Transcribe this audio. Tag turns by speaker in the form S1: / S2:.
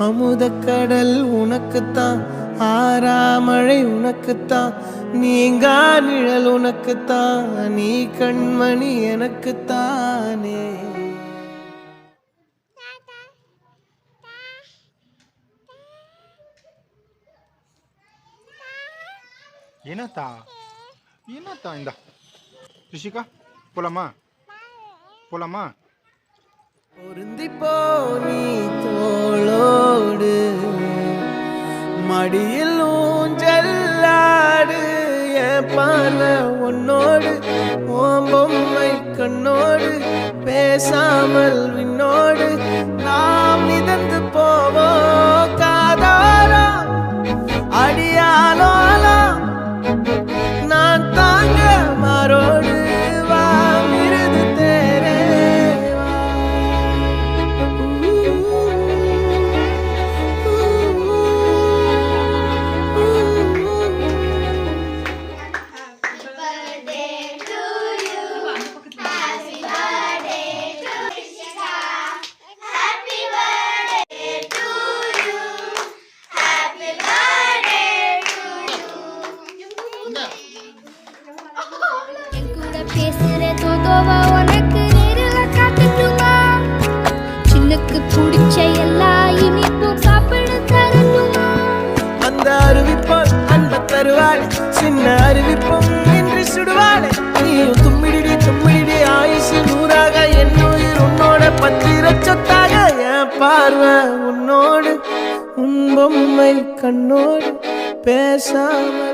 S1: அமுதக்கடல் உனக்குத்தான், ஆறாமழை உனக்குத்தான், நீங்கா நிழல் உனக்குத்தான், நீ கண்மணி எனக்குத்தானே.
S2: என்னத்தா என்னத்தா இந்த ரிஷிகா போலாமா போலாமா?
S1: பொருந்தி போ நீ தோளோடு, மடியில் ஊஞ்சல்லாடு, என் பார்வை உன்னோடு, ஓம் பொம்மை கண்ணோடு, பேசாமல் விண்ணோடு நாம் மிதந்து போவோம் காதாரா அடியாலோலா, நான் தாங்க மாறோடு வா மிருது தேரே வா.
S3: பேசுற தோதோவா உனக்கு நேரில காட்டட்டுமா? சின்னக்கு பிடிச்ச எல்லா இனிப்பும் சாப்பிட தரட்டுமா?
S1: அந்த அறிவிப்பால் அன்ப தருவாள், சின்ன அறிவிப்பும் இன்று சுடுவாள். நீயும் தும்மிடி தும்மிடி ஆயுசு நூறாக, என் உயிர் உன்னோட பத்திர சொத்தாக, என் பார்வை உன்னோடு, உன் பொம்மை கண்ணோடு, பேசாமல்